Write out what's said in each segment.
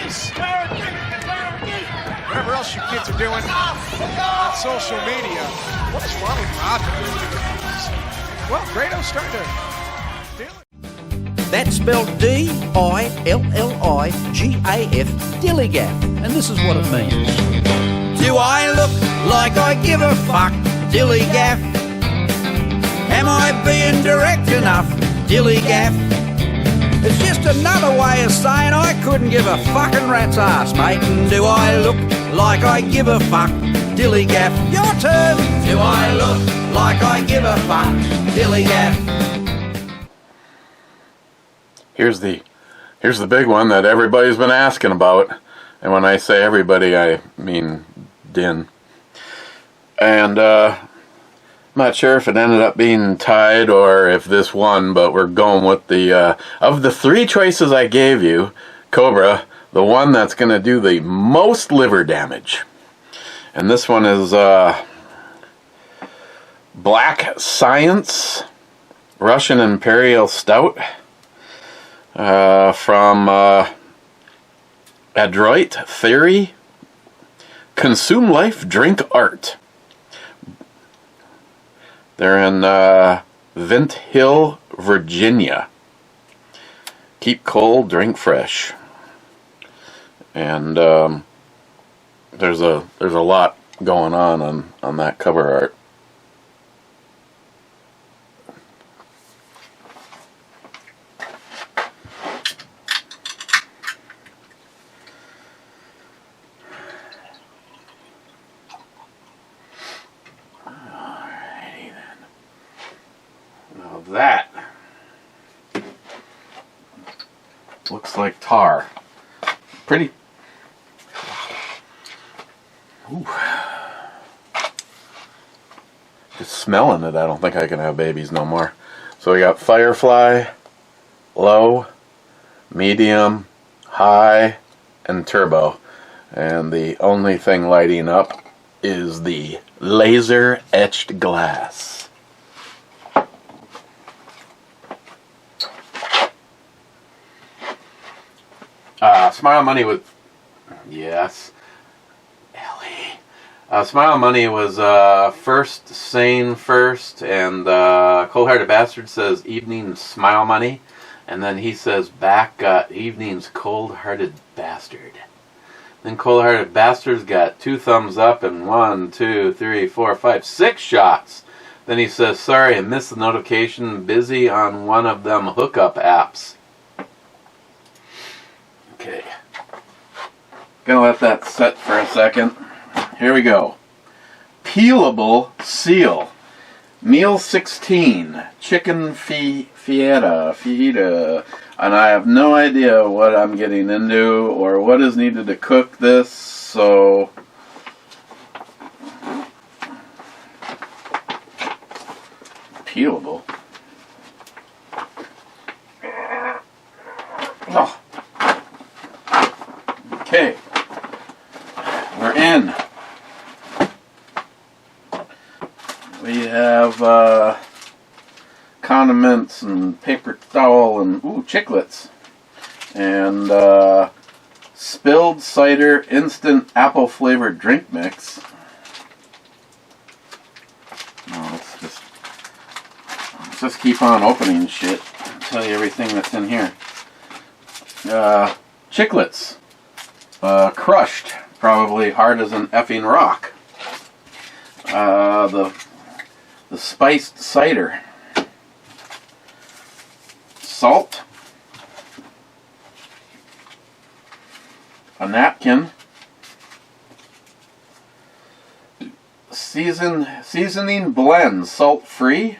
police. Whatever else you kids are doing on social media. What's wrong with Rob? Well, Grado's starting to feel it. That's spelled D-I-L-L-I-G-A-F, Dillygaff, and this is what it means. Do I look like I give a fuck, Dillygaff? Am I being direct enough, Dillygaff? It's just another way of saying I couldn't give a fucking rat's ass, mate. And do I look like I give a fuck, Dillygaff? Your turn. Do I look like I give a fuck, Dillygaff? Here's the big one that everybody's been asking about, and when I say everybody, I mean Din. And I'm not sure if it ended up being tied or if this won, but we're going with the of the three choices I gave you, Cobra, the one that's going to do the most liver damage. And this one is Black Science Russian Imperial Stout. From ADROIT Theory, Consume Life, Drink Art. They're in Vint Hill, Virginia. Keep cold, drink fresh. And there's a lot going on that cover art. That looks like tar. Pretty. Ooh. Just smelling it, I don't think I can have babies no more. So we got Firefly, low, medium, high, and turbo. And the only thing lighting up is the laser etched glass. Smile Money was, yes, Ellie. Smile Money was first, sane first, and Cold Hearted Bastard says evening Smile Money, and then he says back evening's Cold Hearted Bastard. Then Cold Hearted Bastard's got 2 thumbs up and 1, 2, 3, 4, 5, 6 shots. Then he says, sorry, I missed the notification, busy on one of them hookup apps. Okay, gonna let that set for a second. Here we go. Peelable Seal, Meal 16, Chicken Fajita, and I have no idea what I'm getting into or what is needed to cook this, so peelable. Oh. Okay, we're in. We have condiments and paper towel and chiclets and spilled cider instant apple flavored drink mix. No, let's just keep on opening shit. I'll tell you everything that's in here. Chiclets. Crushed, probably hard as an effing rock. The spiced cider. Salt. A napkin. Seasoning blend, salt free.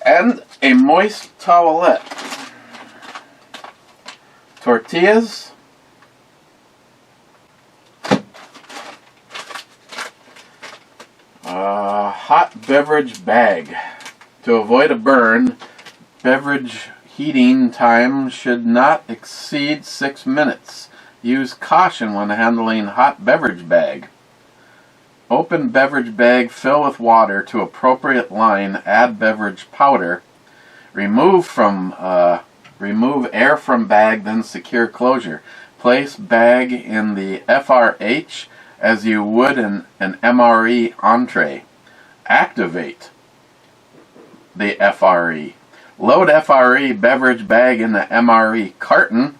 And a moist towelette. Tortillas. Hot beverage bag. To avoid a burn, beverage heating time should not exceed 6 minutes. Use caution when handling hot beverage bag. Open beverage bag, fill with water to appropriate line, add beverage powder. Remove from Remove air from bag, then secure closure. Place bag in the FRH as you would an MRE entree. Activate the FRE. Load FRE beverage bag in the MRE carton.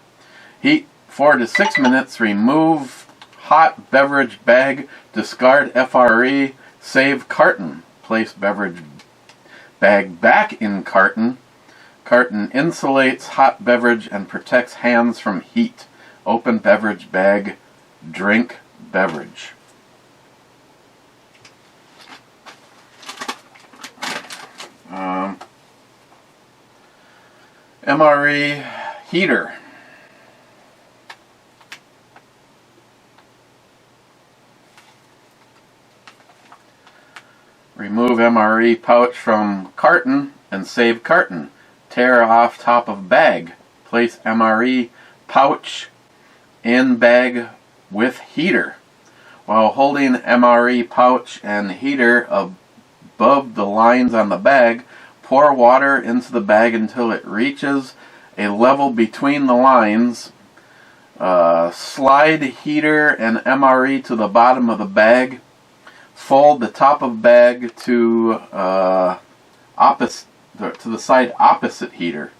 Heat 4 to 6 minutes. Remove hot beverage bag. Discard FRE. Save carton. Place beverage bag back in carton. Carton insulates hot beverage and protects hands from heat. Open beverage bag. Drink beverage. MRE heater. Remove MRE pouch from carton and save carton. Tear off top of bag. Place MRE pouch in bag with heater. While holding MRE pouch and heater above the lines on the bag, pour water into the bag until it reaches a level between the lines. Slide heater and MRE to the bottom of the bag. Fold the top of bag to the side opposite heater.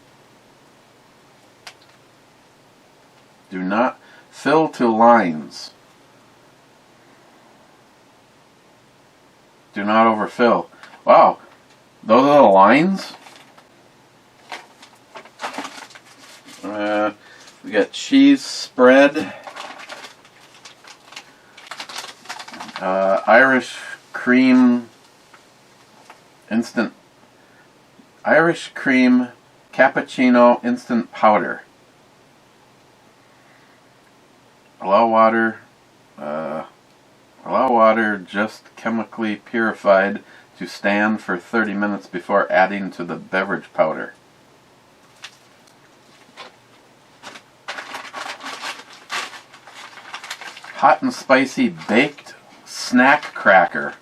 Do not fill to lines. Do not overfill. Wow, those are the lines? We got cheese spread. Irish cream cappuccino instant powder. Allow water just chemically purified to stand for 30 minutes before adding to the beverage powder. Hot and spicy baked snack cracker.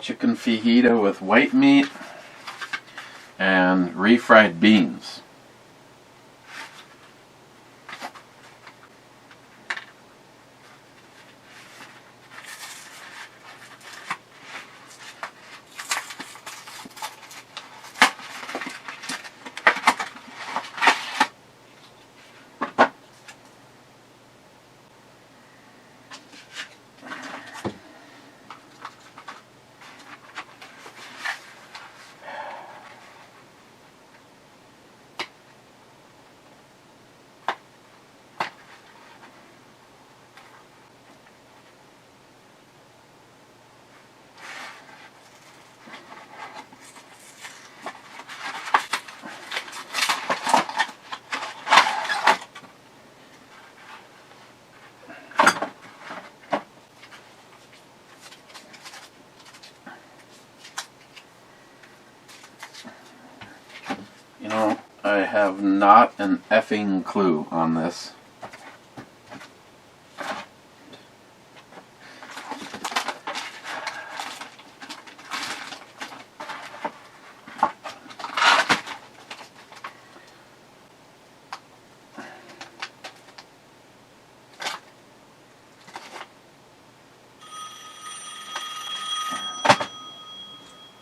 Chicken fajita with white meat and refried beans. You know, I have not an effing clue on this.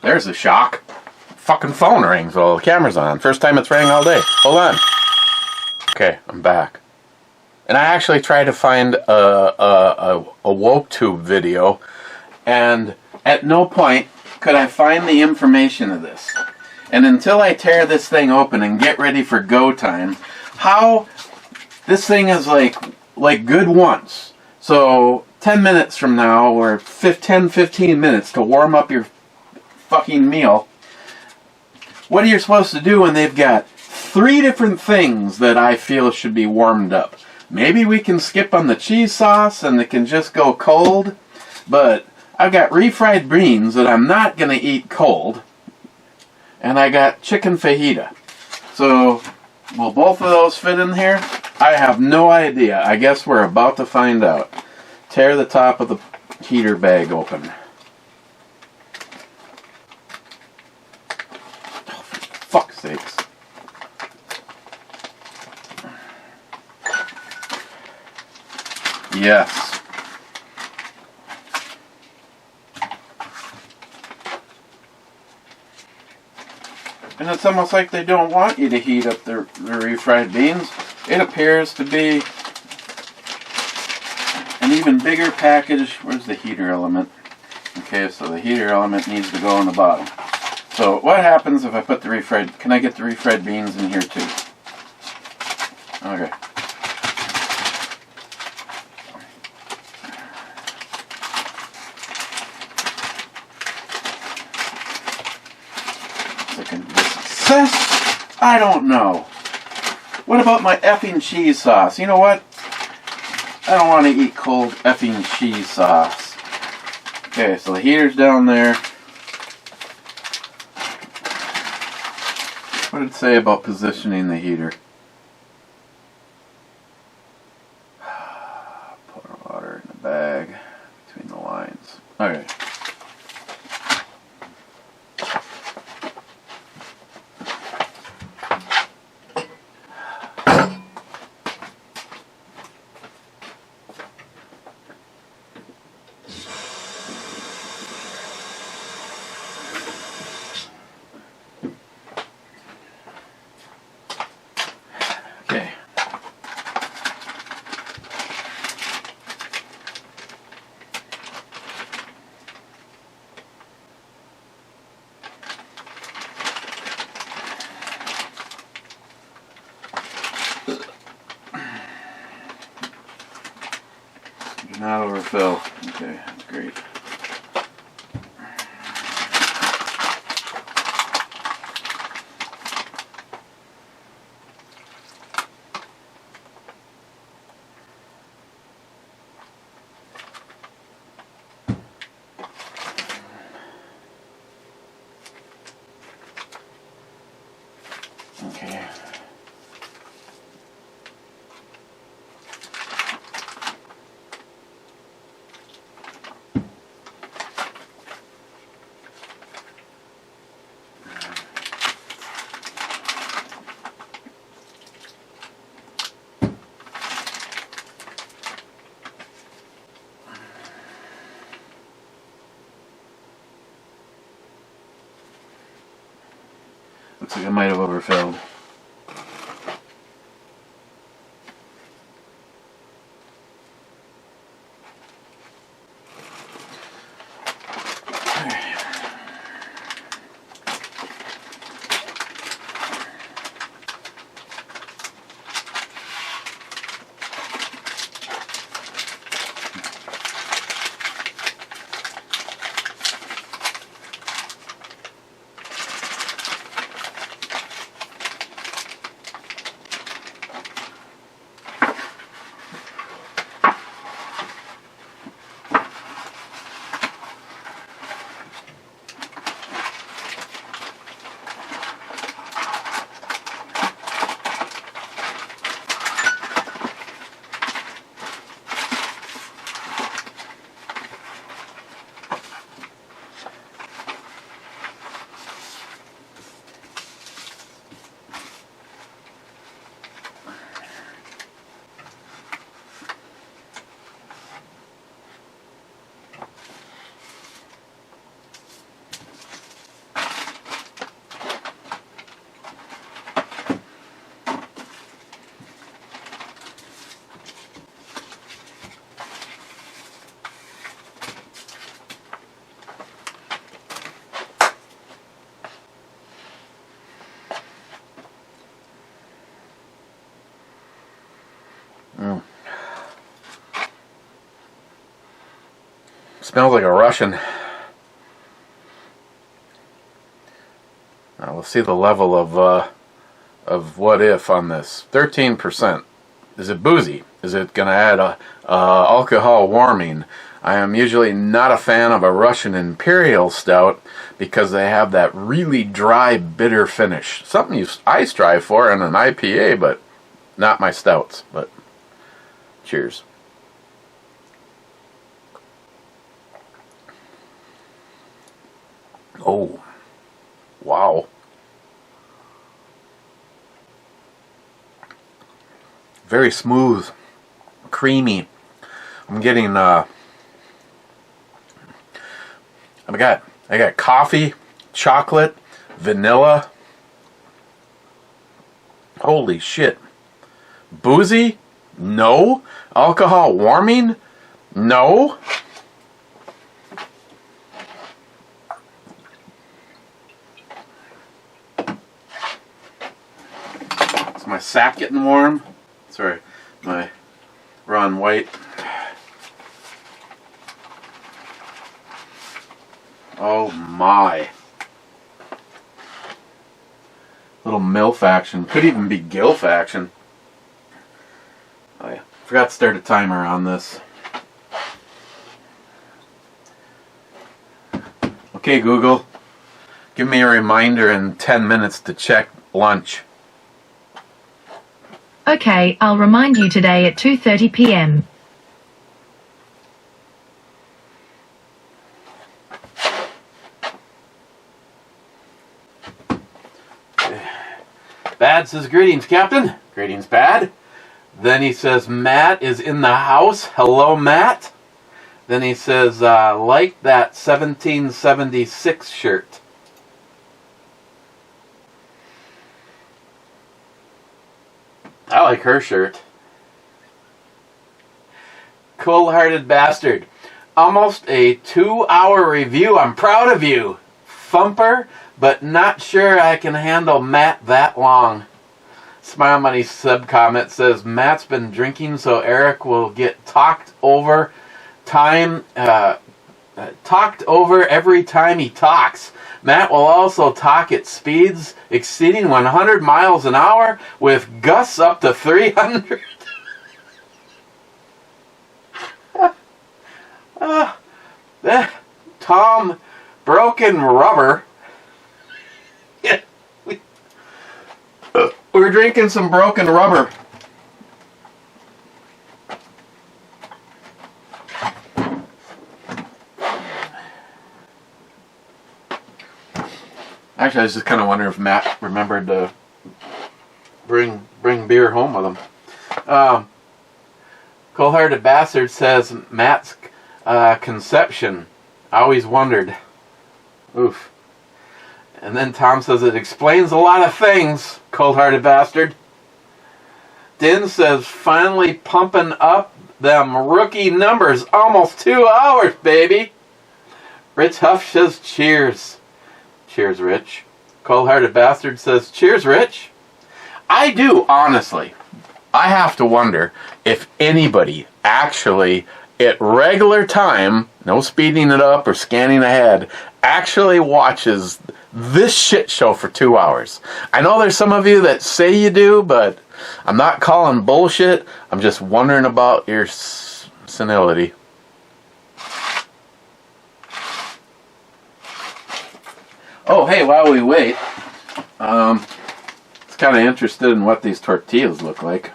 There's a shock. Fucking phone rings while the camera's on. First time it's rang all day. Hold on. Okay, I'm back. And I actually tried to find a WokeTube video, and at no point could I find the information of this. And until I tear this thing open and get ready for go time, how this thing is like good once. So 10 minutes from now, or 10-15 minutes to warm up your fucking meal. What are you supposed to do when they've got 3 different things that I feel should be warmed up? Maybe we can skip on the cheese sauce and it can just go cold. But I've got refried beans that I'm not going to eat cold. And I got chicken fajita. So, will both of those fit in here? I have no idea. I guess we're about to find out. Tear the top of the heater bag open. Yes. And it's almost like they don't want you to heat up the refried beans. It appears to be an even bigger package. Where's the heater element? Okay, so the heater element needs to go on the bottom. So what happens if I put the refried, can I get the refried beans in here too? Okay. Success? I don't know. What about my effing cheese sauce? You know what? I don't want to eat cold effing cheese sauce. Okay, so the heater's down there. What did it say about positioning the heater? Pour water in the bag between the lines. Okay. Okay. Do not overfill. Okay, that's great. Okay. Looks like I might have overfilled. Smells like a Russian. Now we'll see the level of what if on this. 13%. Is it boozy? Is it going to add alcohol warming? I am usually not a fan of a Russian Imperial Stout because they have that really dry, bitter finish. Something I strive for in an IPA, but not my stouts. But cheers. Oh, wow. Very smooth, creamy, I'm getting I got coffee, chocolate, vanilla. Holy shit. Boozy? No. Alcohol warming? No. Is my sack getting warm? Sorry, my Ron White. Oh my. Little MILF action. Could even be GILF action. Oh yeah. Forgot to start a timer on this. Okay, Google. Give me a reminder in 10 minutes to check lunch. Okay, I'll remind you today at 2:30 p.m. Bad says, greetings, Captain. Greetings, Bad. Then he says, Matt is in the house. Hello, Matt. Then he says, like that 1776 shirt. I like her shirt. Cold-hearted bastard. Almost a 2-hour review. I'm proud of you. Thumper, but not sure I can handle Matt that long. Smile Money sub comment says, Matt's been drinking so Eric will get talked over every time he talks. Matt will also talk at speeds exceeding 100 miles an hour with gusts up to 300. Tom Broken Rubber. Yeah, we're drinking some broken rubber. Actually, I was just kind of wondering if Matt remembered to bring beer home with him. Cold-hearted bastard says Matt's conception. I always wondered. Oof. And then Tom says it explains a lot of things. Cold-hearted bastard. Din says finally pumping up them rookie numbers. Almost 2 hours, baby. Rich Huff says cheers. Cheers, Rich. Cold-hearted bastard says, cheers, Rich. I do, honestly. I have to wonder if anybody actually, at regular time, no speeding it up or scanning ahead, actually watches this shit show for 2 hours. I know there's some of you that say you do, but I'm not calling bullshit. I'm just wondering about your senility. Oh, hey, while we wait, I was kind of interested in what these tortillas look like.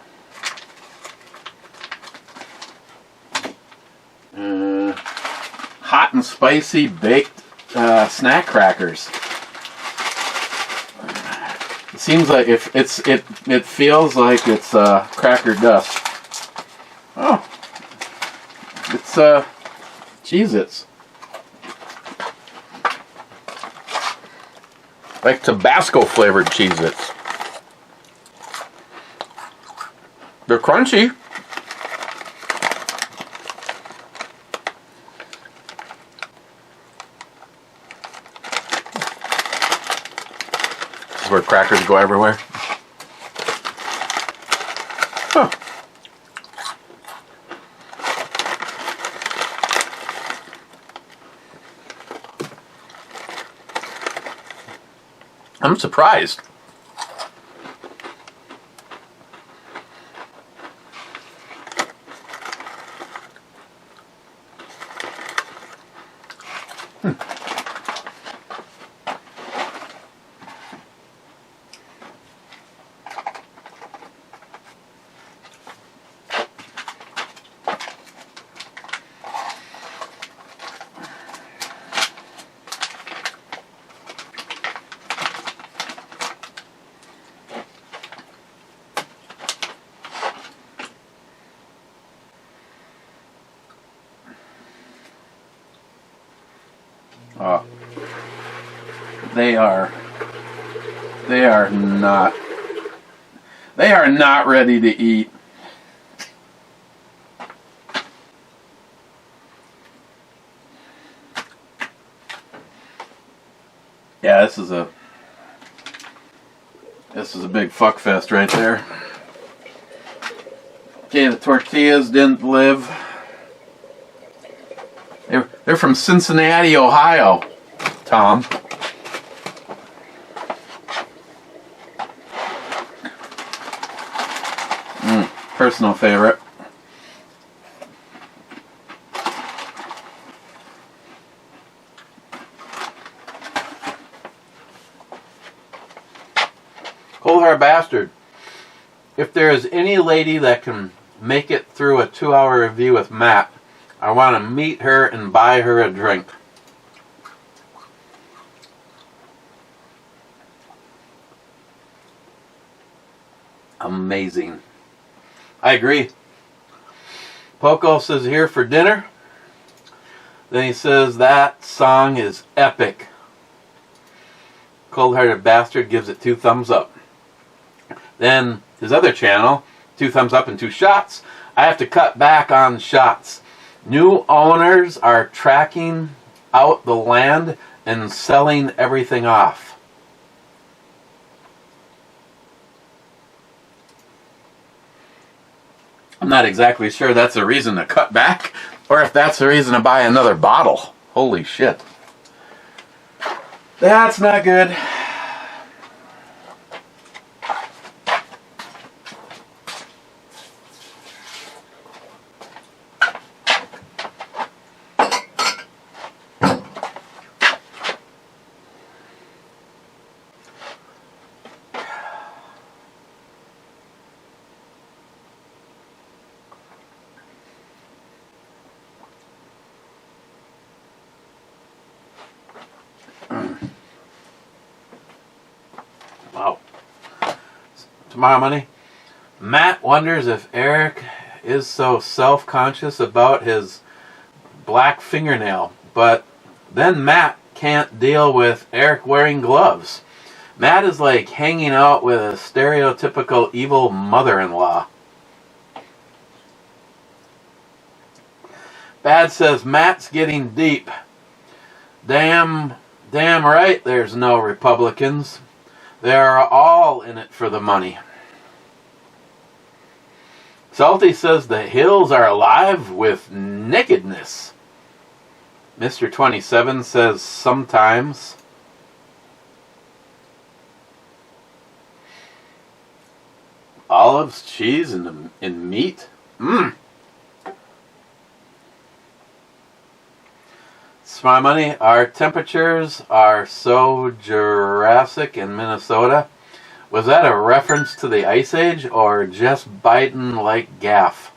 Hot and spicy baked snack crackers. It seems like it feels like it's cracker dust. Oh, it's Cheez-Its. Like Tabasco flavored Cheez-Its. They're crunchy. This is where crackers go everywhere. Huh. I'm surprised. Oh, they are not ready to eat. Yeah, this is a big fuck fest right there. Okay, the tortillas didn't live. They're from Cincinnati, Ohio, Tom. Personal favorite. Cold-hearted bastard. If there is any lady that can make it through a 2-hour review with Matt, I want to meet her and buy her a drink. Amazing. I agree. Poco says here for dinner. Then he says that song is epic. Cold-hearted bastard gives it 2 thumbs up. Then his other channel, 2 thumbs up and 2 shots. I have to cut back on shots. New owners are tracking out the land and selling everything off. I'm not exactly sure that's a reason to cut back, or if that's the reason to buy another bottle. Holy shit. That's not good. Wow. Tomorrow money. Matt wonders if Eric is so self-conscious about his black fingernail, but then Matt can't deal with Eric wearing gloves. Matt is like hanging out with a stereotypical evil mother-in-law. Bad says Matt's getting deep. Damn right there's no Republicans. They're all in it for the money. Salty says the hills are alive with nakedness. Mr. 27 says sometimes. Olives, cheese, and meat? It's my money. Our temperatures are so Jurassic in Minnesota. Was that a reference to the Ice Age or just biting like gaff?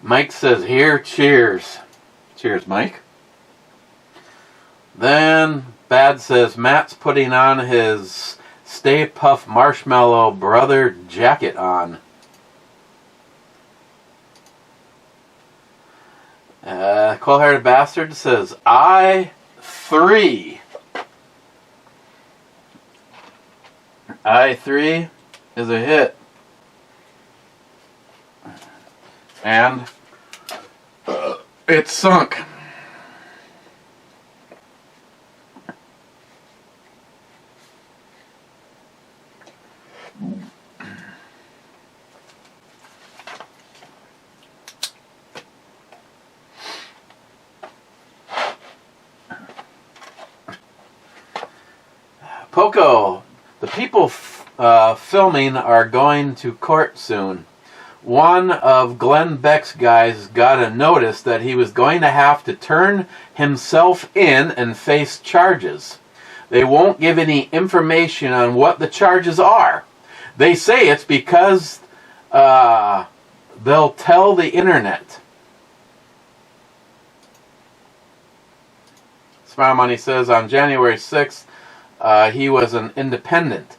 Mike says here, cheers. Cheers, Mike. Then Bad says Matt's putting on his Stay Puft Marshmallow Brother jacket on. Cold-hearted bastard says I3. I3 is a hit. And it's sunk. Poco, the people filming are going to court soon. One of Glenn Beck's guys got a notice that he was going to have to turn himself in and face charges. They won't give any information on what the charges are. They say it's because they'll tell the internet. Smile Money says on January 6th, he was an independent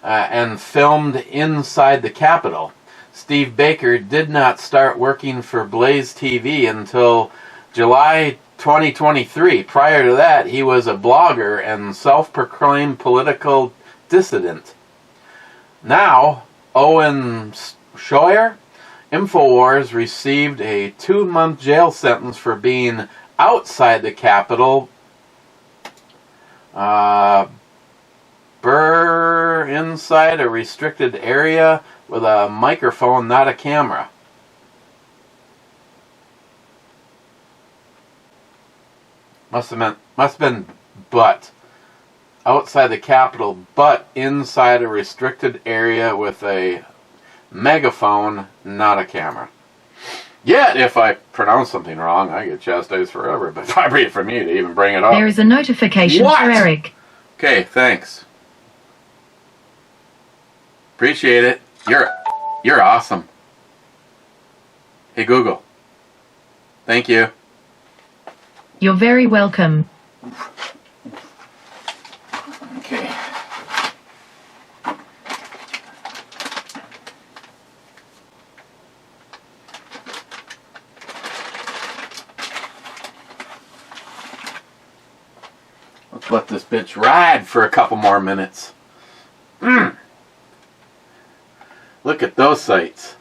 and filmed inside the Capitol. Steve Baker did not start working for Blaze TV until July 2023. Prior to that, he was a blogger and self-proclaimed political dissident. Now, Owen Schroyer, InfoWars, received a 2-month jail sentence for being outside the Capitol, inside a restricted area with a microphone, not a camera. Must have been but outside the Capitol, but inside a restricted area with a megaphone, not a camera. Yet, if I pronounce something wrong, I get chastised forever. But if I read it from you to even bring it up. There is a notification What? for Eric. Okay, thanks. Appreciate it. You're awesome. Hey Google. Thank you. You're very welcome. Okay. Let's let this bitch ride for a couple more minutes. Look at those sights.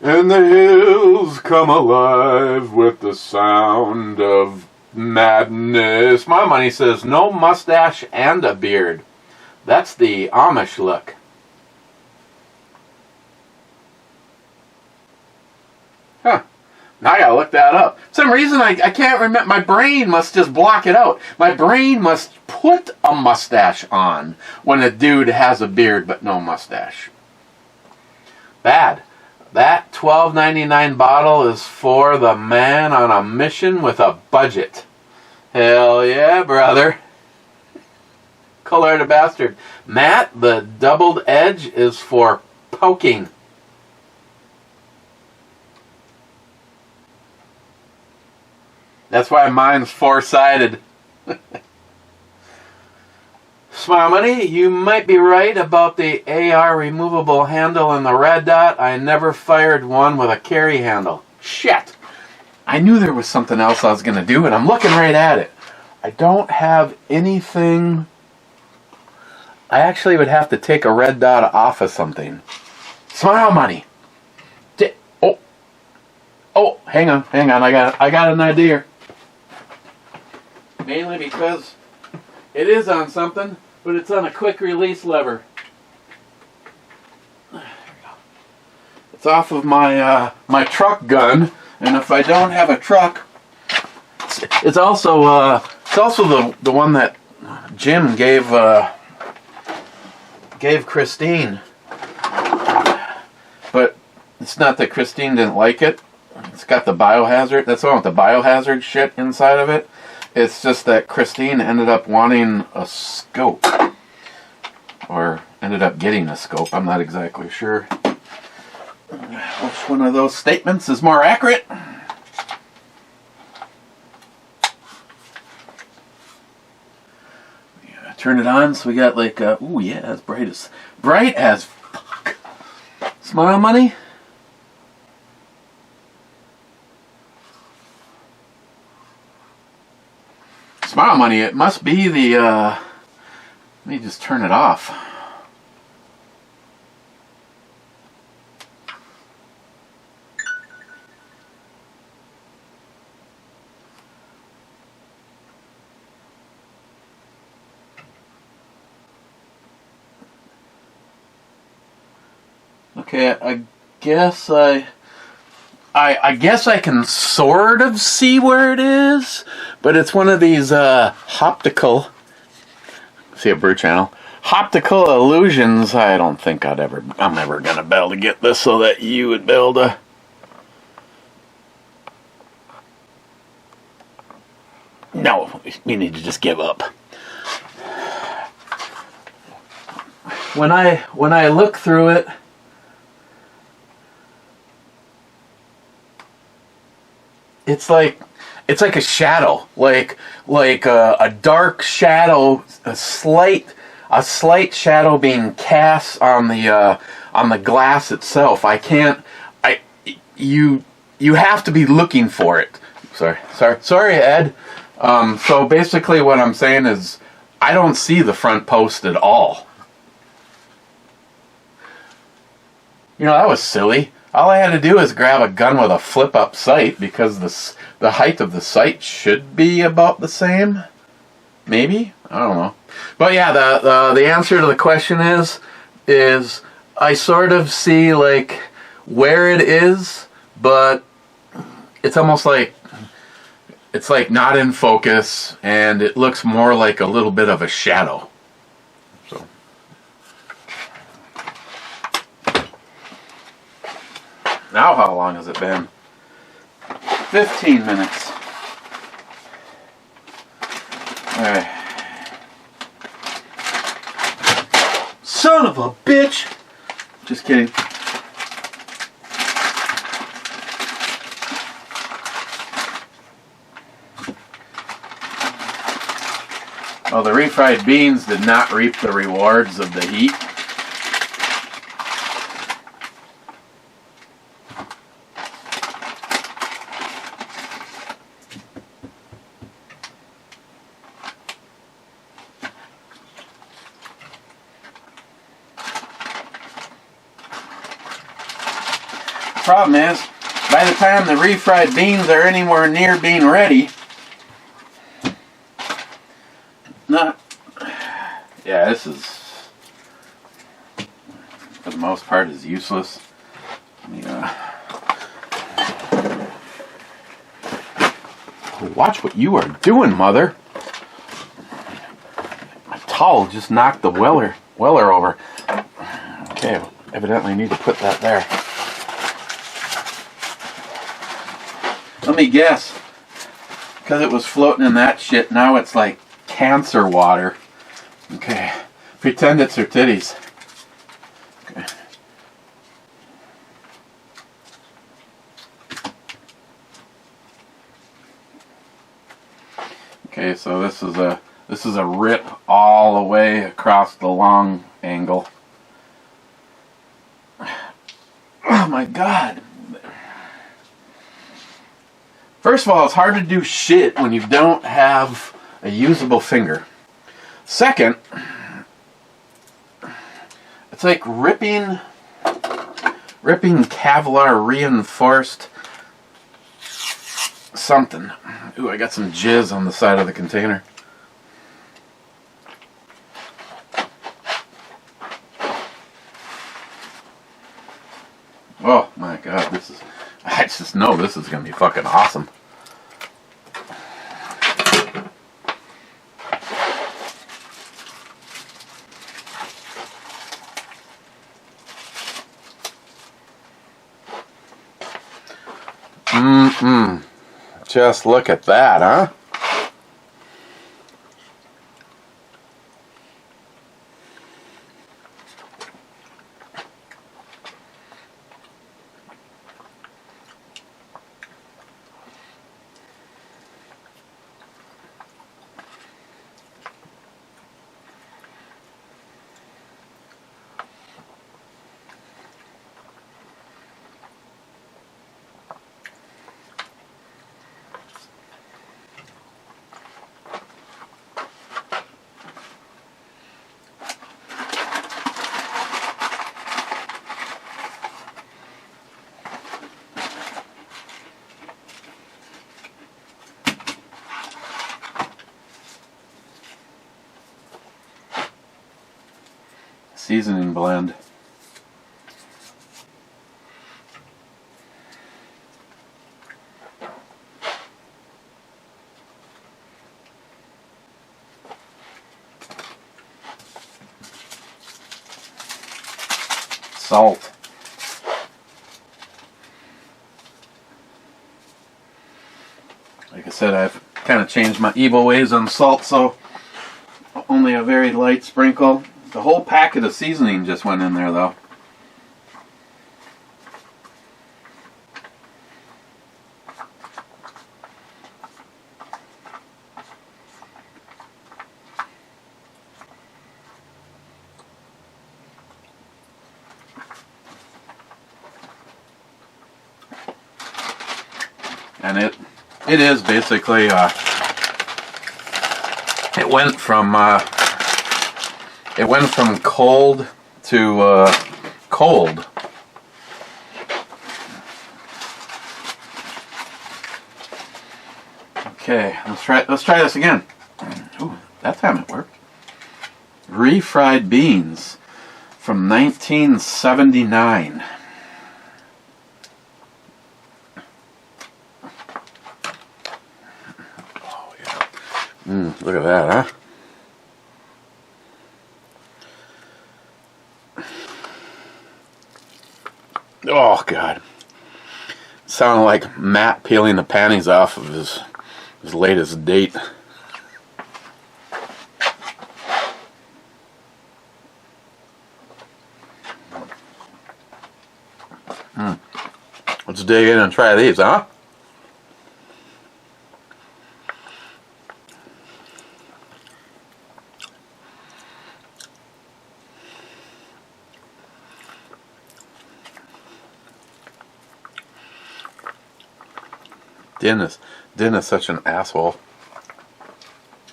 And the hills come alive with the sound of madness. My money says no mustache and a beard. That's the Amish look. Huh. Now I gotta look that up. For some reason I can't remember. My brain must just block it out. My brain must put a mustache on when a dude has a beard but no mustache. Bad. That $12.99 bottle is for the man on a mission with a budget. Hell yeah, brother. Cold-hearted bastard. Matt, the doubled edge is for poking. That's why mine's four-sided. Smile Money, you might be right about the AR removable handle and the red dot. I never fired one with a carry handle. Shit! I knew there was something else I was going to do, and I'm looking right at it. I don't have anything. I actually would have to take a red dot off of something. Smile Money! Oh, hang on. I got an idea. Mainly because it is on something, but it's on a quick release lever. There we go. It's off of my my truck gun, and if I don't have a truck, it's also the one that Jim gave Christine. But it's not that Christine didn't like it. It's got the biohazard. That's the one with the biohazard shit inside of it. It's just that Christine ended up wanting a scope. Or ended up getting a scope. I'm not exactly sure which one of those statements is more accurate. Yeah, turn it on so we got like, ooh yeah, that's bright as fuck. Smile Money? Smile Money, it must be the, let me just turn it off. Okay, I guess I guess I can sort of see where it is, but it's one of these optical, see a Brew Channel, optical illusions. I don't think I'm ever gonna be able to get this so that you would be able to. No, we need to just give up. When I look through it, it's like a shadow, like a dark shadow, a slight shadow being cast on the on the glass itself. I can't. You have to be looking for it. Sorry, Ed. So basically, what I'm saying is, I don't see the front post at all. You know, that was silly. All I had to do is grab a gun with a flip-up sight, because the height of the sight should be about the same. Maybe? I don't know. But yeah, the answer to the question is I sort of see like where it is, but it's almost like it's like not in focus, and it looks more like a little bit of a shadow. So now how long has it been? 15 minutes. Alright. Son of a bitch! Just kidding. Well, the refried beans did not reap the rewards of the heat. Problem is, by the time the refried beans are anywhere near being ready, yeah, this is, for the most part, is useless. Watch what you are doing, mother. My towel just knocked the weller over. Okay, evidently need to put that there. Let me guess. Because it was floating in that shit, now it's like cancer water. Okay. Pretend it's her titties. Okay. Okay, so this is a rip all the way across the long angle. Oh my god. First of all, it's hard to do shit when you don't have a usable finger. Second, it's like ripping Kevlar reinforced something. Ooh, I got some jizz on the side of the container. Oh my god, I just know this is gonna be fucking awesome. Just look at that, huh? Seasoning blend. Salt. Like I said, I've kind of changed my evil ways on salt, so only a very light sprinkle. The whole packet of seasoning just went in there, though. and it is basically it went from cold to cold. Okay, let's try this again. Ooh, that time it worked. Refried beans from 1979. Oh yeah. Look at that, huh? Oh God. Sounded like Matt peeling the panties off of his latest date. Let's dig in and try these, huh? Din is such an asshole.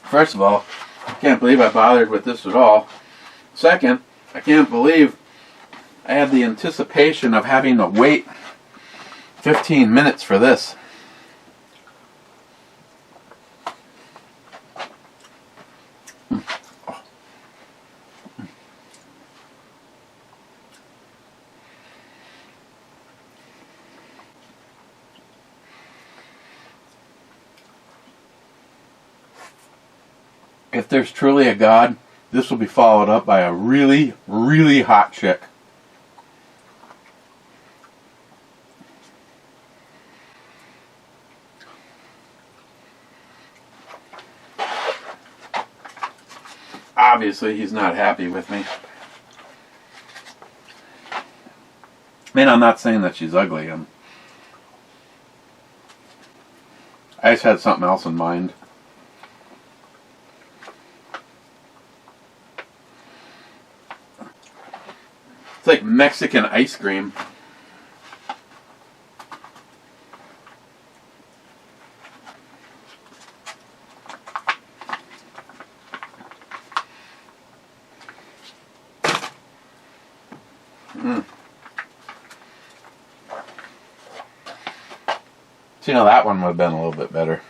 First of all, I can't believe I bothered with this at all. Second, I can't believe I had the anticipation of having to wait 15 minutes for this. If there's truly a God, this will be followed up by a really, really hot chick. Obviously, he's not happy with me. I mean, I'm not saying that she's ugly. I just had something else in mind. It's like Mexican ice cream. So, you know, that one would have been a little bit better,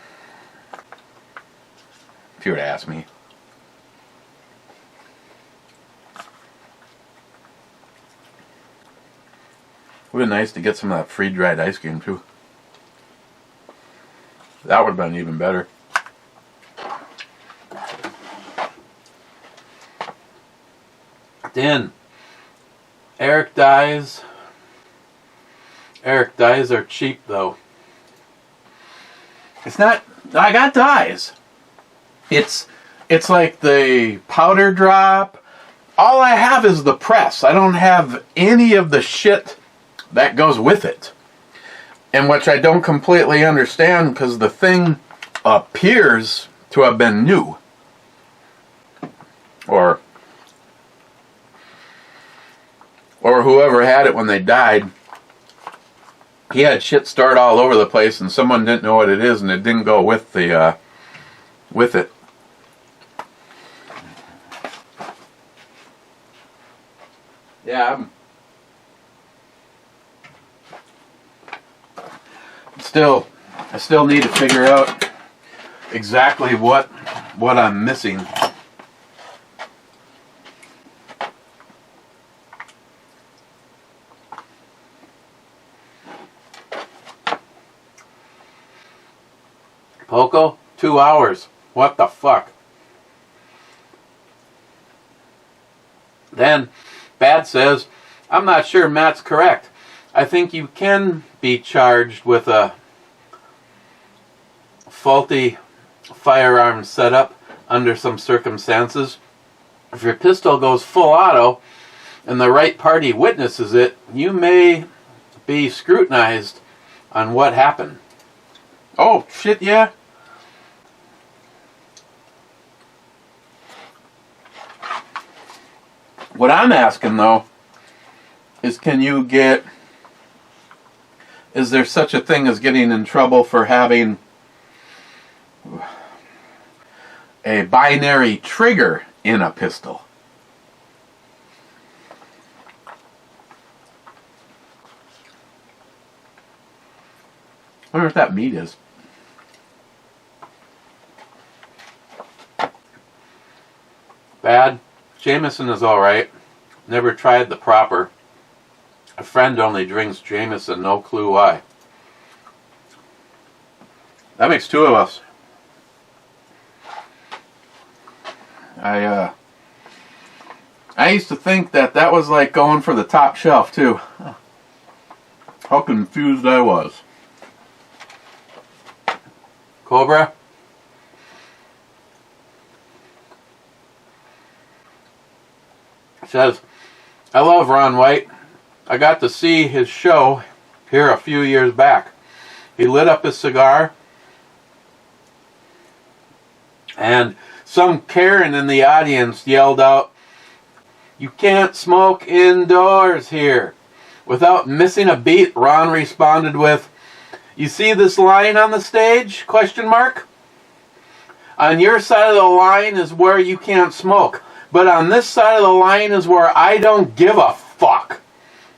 if you were to ask me. It would have been nice to get some of that free-dried ice cream, too. That would have been even better. Then, Eric dyes. Eric dyes are cheap, though. It's not. I got dyes. It's like the powder drop. All I have is the press. I don't have any of the shit that goes with it, and which I don't completely understand because the thing appears to have been new, or whoever had it when they died. He had shit stored all over the place, and someone didn't know what it is, and it didn't go with the with it. Yeah, I still need to figure out exactly what I'm missing. Poco, 2 hours. What the fuck? Then, Bad says, I'm not sure Matt's correct. I think you can be charged with a faulty firearm setup under some circumstances. If your pistol goes full auto and the right party witnesses it, you may be scrutinized on what happened. Oh, shit, yeah. What I'm asking, though, is can you get is there such a thing as getting in trouble for having a binary trigger in a pistol? I wonder if that meat is. Bad. Jameson is alright. Never tried the proper. A friend only drinks Jameson, no clue why. That makes two of us. I used to think that that was like going for the top shelf too. How confused I was. Cobra? Says, I love Ron White. I got to see his show here a few years back. He lit up his cigar, and some Karen in the audience yelled out, "You can't smoke indoors here." Without missing a beat, Ron responded with, "You see this line on the stage? Question mark. On your side of the line is where you can't smoke. But on this side of the line is where I don't give a fuck."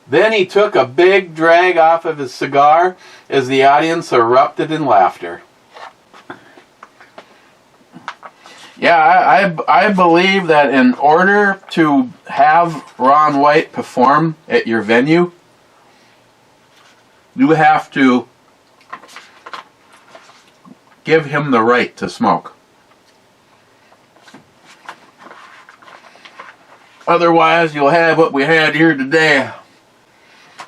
Then he took a big drag off of his cigar as the audience erupted in laughter. Yeah, I believe that in order to have Ron White perform at your venue, you have to give him the right to smoke. Otherwise, you'll have what we had here today,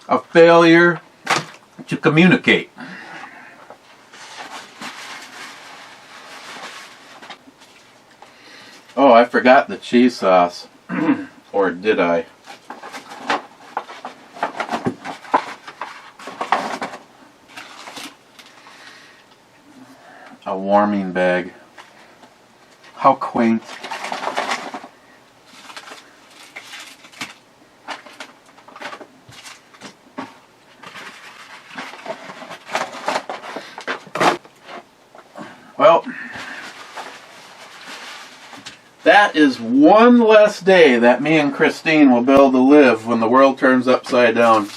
a failure to communicate. Oh, I forgot the cheese sauce. Or did I? A warming bag. How quaint. Well, that is one less day that me and Christine will be able to live when the world turns upside down.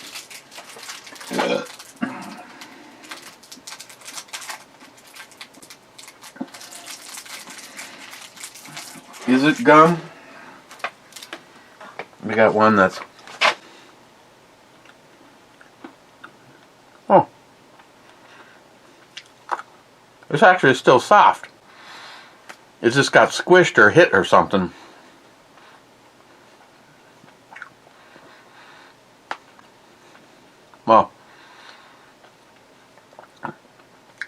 Is it gum? We got one that's... Oh. It's actually still soft. It just got squished or hit or something. Well,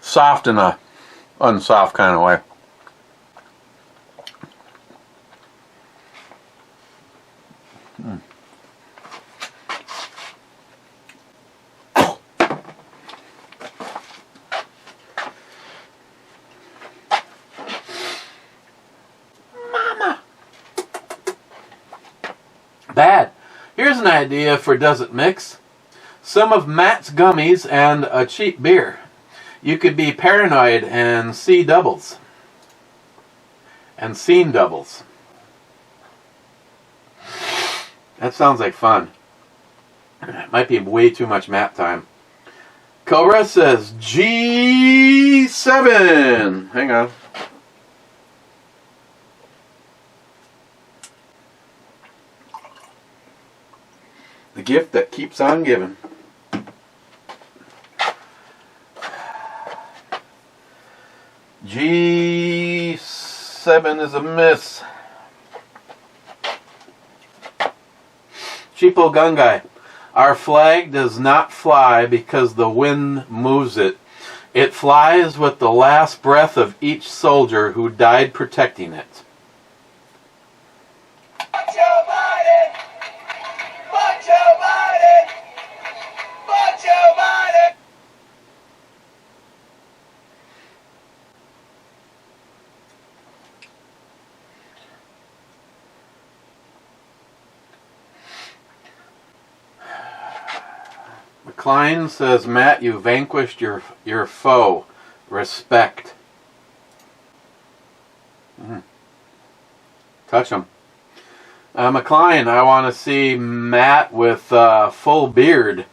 soft in a unsoft kind of way. Bad. Here's an idea for Does It Mix? Some of Matt's gummies and a cheap beer. You could be paranoid and see doubles. And seen doubles. That sounds like fun. Might be way too much Matt time. Cobra says G7. Hang on. The gift that keeps on giving. G7 is a miss. Cheapo Gun Guy. Our flag does not fly because the wind moves it. It flies with the last breath of each soldier who died protecting it. Klein says, Matt, you vanquished your foe. Respect. Touch him. McLean, I want to see Matt with full beard.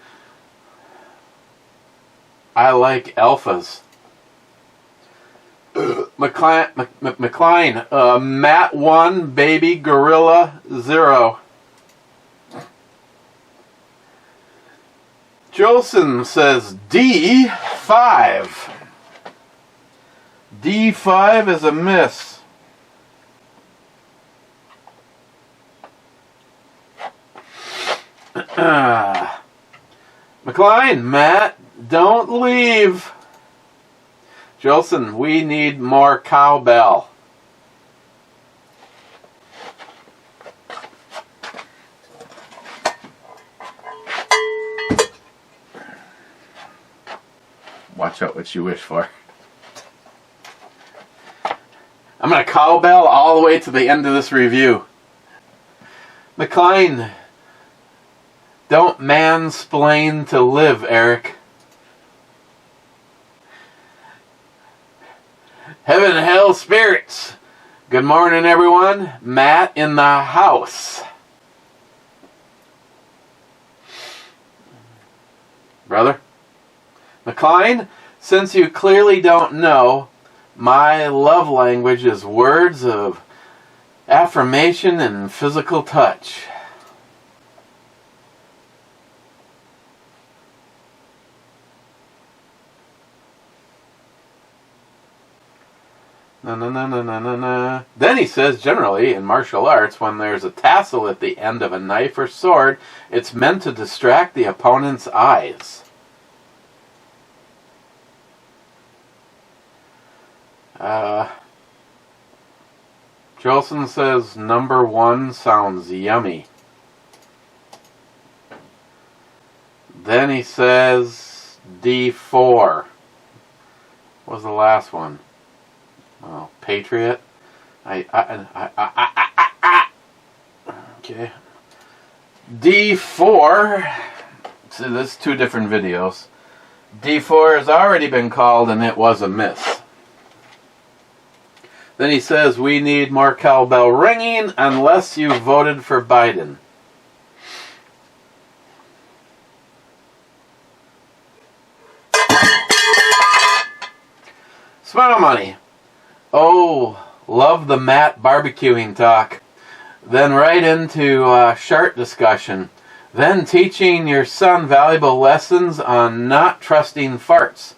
I like alphas. McLean, Matt 1, baby gorilla 0. Jolson says D5. D5 is a miss. McLean, Matt, don't leave. Jolson, we need more cowbell. Watch out what you wish for. I'm going to cowbell all the way to the end of this review. McLean, don't mansplain to live, Eric. Heaven and hell spirits. Good morning, everyone. Matt in the house. Brother? McLean, since you clearly don't know, my love language is words of affirmation and physical touch. Na. Then he says, generally, in martial arts, when there's a tassel at the end of a knife or sword, it's meant to distract the opponent's eyes. Jolson says, number 1 sounds yummy. Then he says, D4. What was the last one? Oh, Patriot. Okay. D4. So this is 2 different videos. D4 has already been called and it was a miss. Then he says, we need more cowbell ringing unless you voted for Biden. Smile money. Oh, love the Matt barbecuing talk. Then right into chart discussion. Then teaching your son valuable lessons on not trusting farts.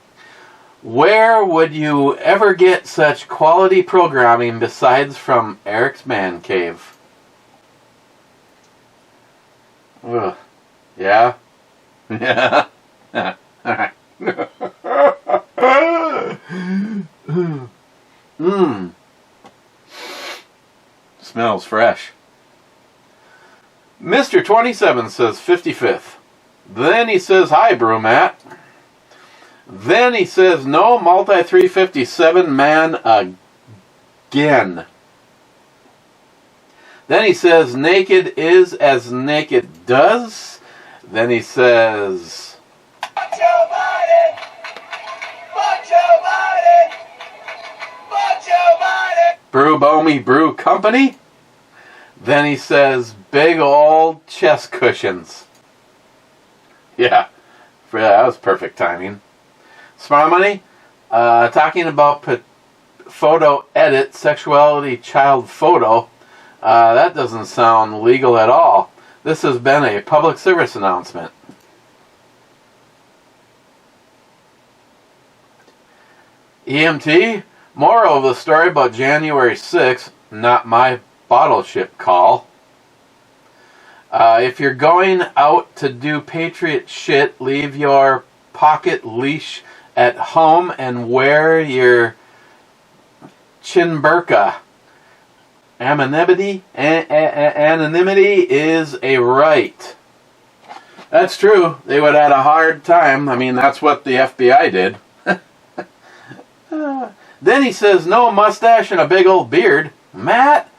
Where would you ever get such quality programming besides from Eric's Man Cave? Ugh. Yeah? Yeah? Alright. Smells fresh. Mr. 27 says 55th. Then he says, hi, Brumat. Then he says, no multi 357 man again. Then he says, naked is as naked does. Then he says, fuck Joe Biden! Fuck Joe Biden! Fuck Joe Biden! Brew Bomy Brew Company. Then he says, big old chest cushions. Yeah, that was perfect timing. Smart Money, talking about photo edit, sexuality, child photo. That doesn't sound legal at all. This has been a public service announcement. EMT, moral of the story about January 6th, not my bottle ship call. If you're going out to do patriot shit, leave your pocket leash at home and wear your chinburka. Anonymity is a right. That's true. They would have had a hard time. I mean, that's what the FBI did. Then he says, no mustache and a big old beard. Matt,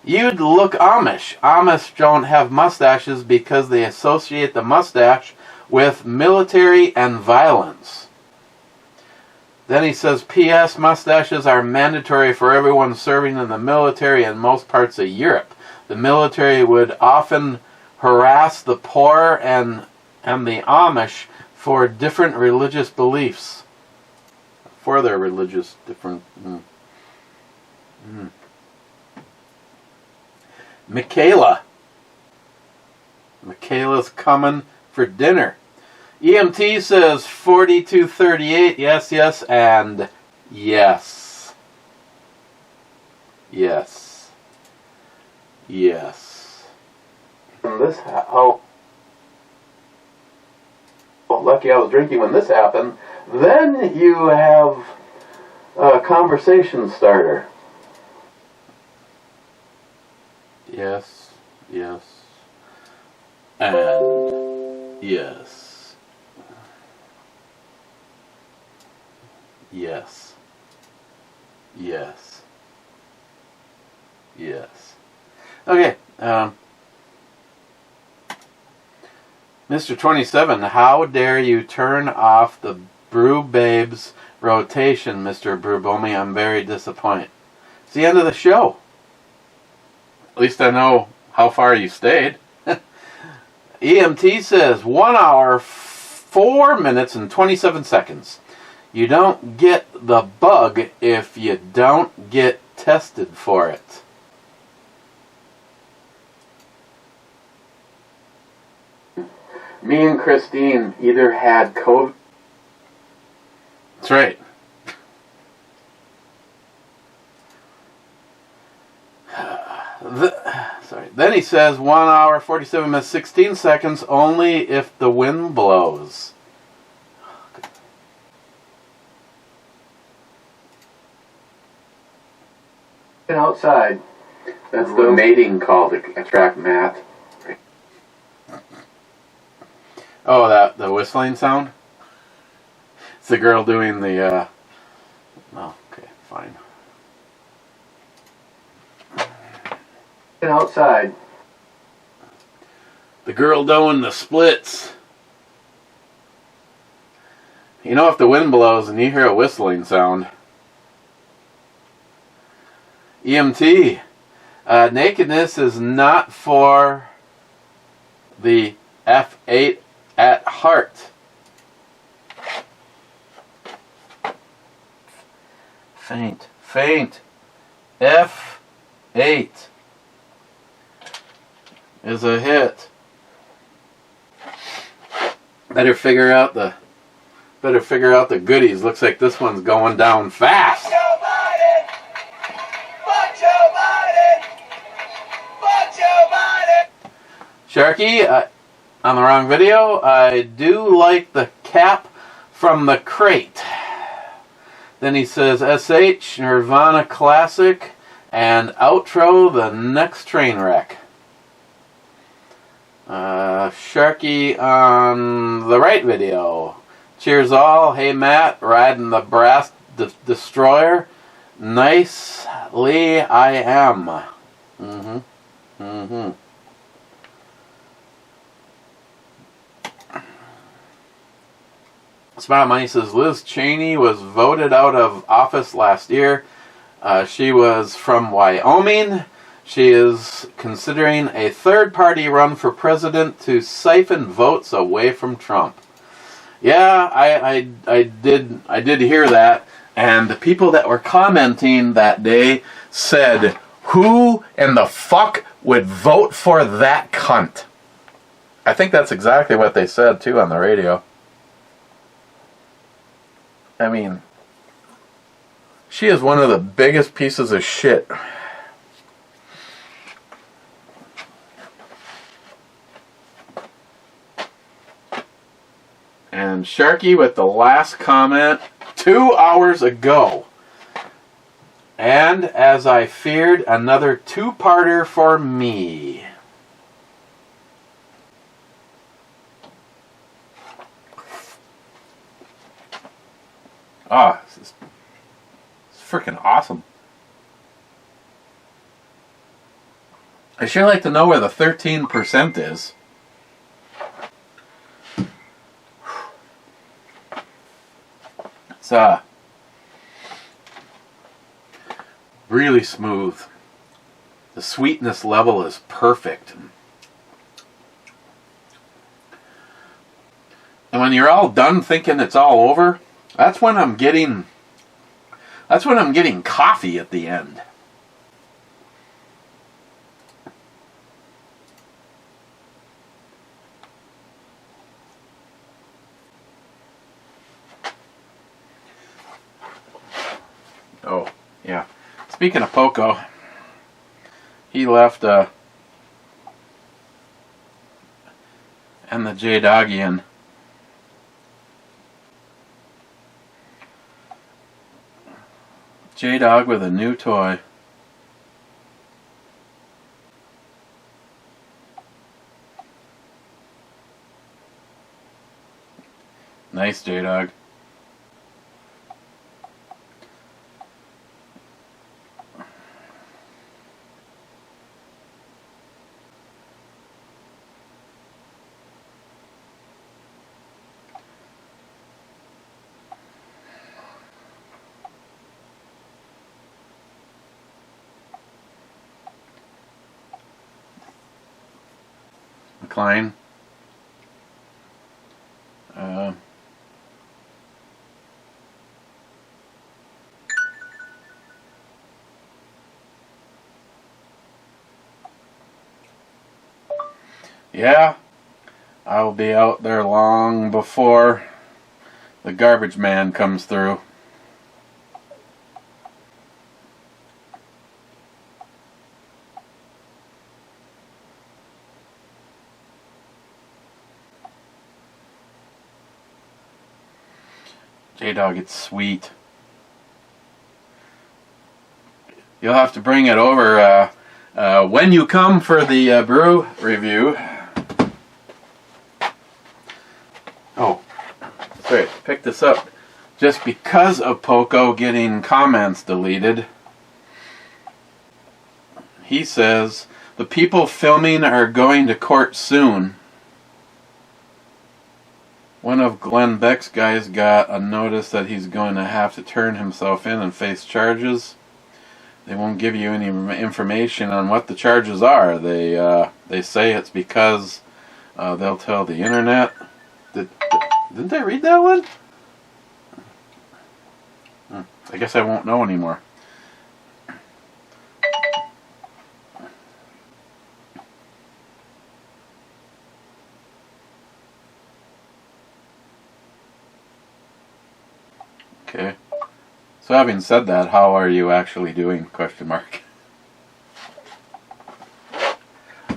you'd look Amish. Amish don't have mustaches because they associate the mustache with military and violence. Then he says, P.S. Mustaches are mandatory for everyone serving in the military in most parts of Europe. The military would often harass the poor and the Amish for different religious beliefs. For their religious different... Michaela's coming for dinner. EMT says 4238. Yes, yes, and yes. Yes. Yes. And this, oh, well, lucky I was drinking when this happened. Then you have a conversation starter. Yes, yes, and yes, yes, yes, yes. Okay, Mr. 27, how dare you turn off the Brew Babes rotation, Mr. Brewbomi? I'm very disappointed. It's the end of the show. At least I know how far you stayed. EMT says 1 hour, 4 minutes, and 27 seconds. You don't get the bug if you don't get tested for it. Me and Christine either had COVID. That's right. Sorry. Then he says 1 hour, 47 minutes, 16 seconds only if the wind blows. Outside. That's the mating call to attract Matt. Oh, the whistling sound? It's the girl doing the, oh, okay, fine. Outside. The girl doing the splits. You know, if the wind blows and you hear a whistling sound. EMT. Nakedness is not for the F8 at heart. Faint. F8 is a hit. Better figure out the goodies. Looks like this one's going down fast. Fuck Joe Biden! Fuck Joe Biden! Fuck Joe Biden! Sharky, on the wrong video, I do like the cap from the crate. Then he says SH, Nirvana Classic, and outro, the next train wreck. Sharky on the right video. Cheers all. Hey Matt, riding the brass destroyer. Nicely I am. Smart Money says Liz Cheney was voted out of office last year. She was from Wyoming. She is considering a third-party run for president to siphon votes away from Trump. Yeah, I did hear that, and the people that were commenting that day said, "Who in the fuck would vote for that cunt?" I think that's exactly what they said too on the radio. I mean, she is one of the biggest pieces of shit. And Sharky with the last comment 2 hours ago. And as I feared, another two-parter for me. Ah, this is freaking awesome. I sure like to know where the 13% is. It's really smooth. The sweetness level is perfect. And when you're all done thinking it's all over, that's when I'm getting coffee at the end. Oh, yeah. Speaking of Poco, he left and the J-Doggian. J-Dog with a new toy. Nice, J-Dog. McLean. Yeah, I'll be out there long before the garbage man comes through. J-Dog, it's sweet. You'll have to bring it over when you come for the brew review. Oh, sorry, pick this up. Just because of Poco getting comments deleted, he says, the people filming are going to court soon. One of Glenn Beck's guys got a notice that he's going to have to turn himself in and face charges. They won't give you any information on what the charges are. They say it's because they'll tell the internet. Didn't I read that one? I guess I won't know anymore. Okay. So having said that, how are you actually doing? Question mark.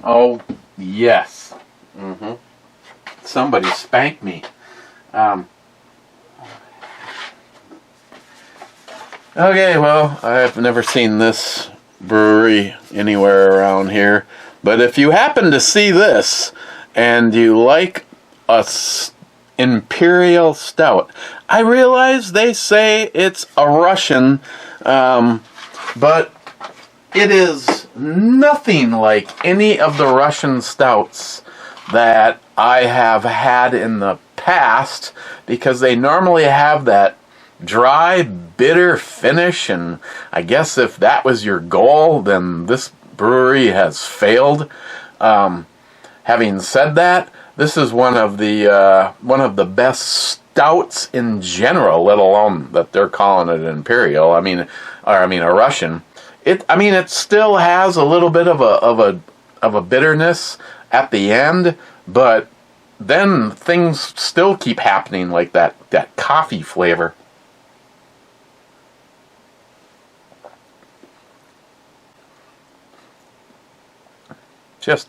Oh, yes. Somebody spanked me. Okay, well, I've never seen this brewery anywhere around here. But if you happen to see this and you like a Imperial Stout, I realize they say it's a Russian, but it is nothing like any of the Russian stouts that I have had in the past, because they normally have that dry, bitter finish, and I guess if that was your goal, then this brewery has failed. Having said that, this is one of the best stouts in general, let alone that they're calling it an Imperial. I mean a Russian. It still has a little bit of a bitterness at the end, but then things still keep happening, like that coffee flavor. Just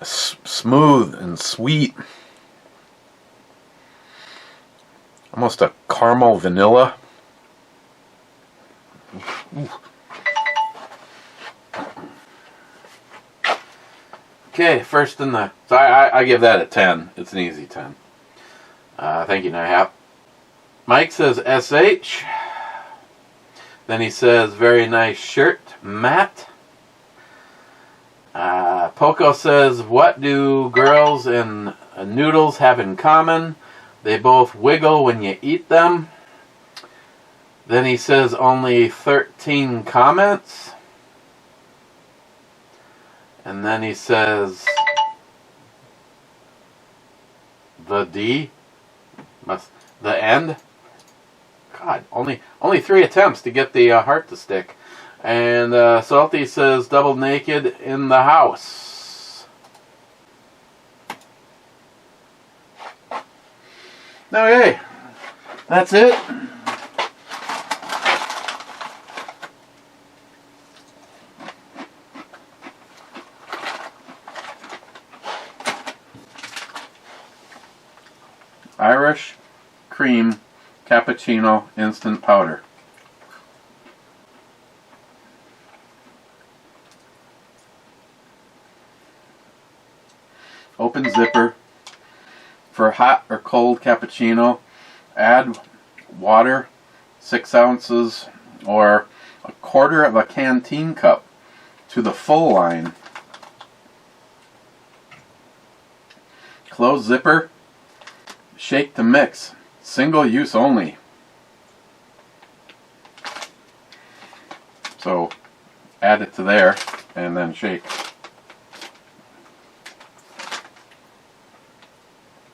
smooth and sweet. Almost a caramel vanilla. Ooh. Okay, first in the... So I give that a 10. It's an easy 10. Thank you, Nihap. Mike says SH. Then he says, very nice shirt, Matt. Poco says, what do girls and noodles have in common? They both wiggle when you eat them. Then he says only 13 comments. And then he says the end. God, only 3 attempts to get the heart to stick. And Salty says double naked in the house. Okay, that's it. Irish cream cappuccino instant powder. Open zipper. For hot or cold cappuccino, add water, 6 ounces or 1/4 of a canteen cup to the full line. Close zipper. Shake to mix. Single use only. So add it to there and then shake.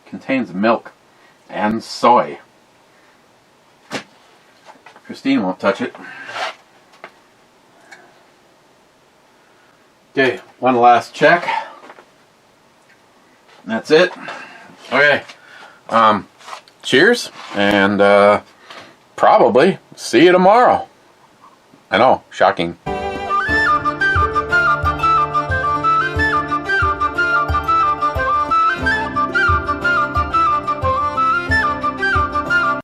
Contains milk and soy. Christine won't touch it. Okay, one last check. That's it. Okay. Cheers, and probably see you tomorrow. I know, shocking.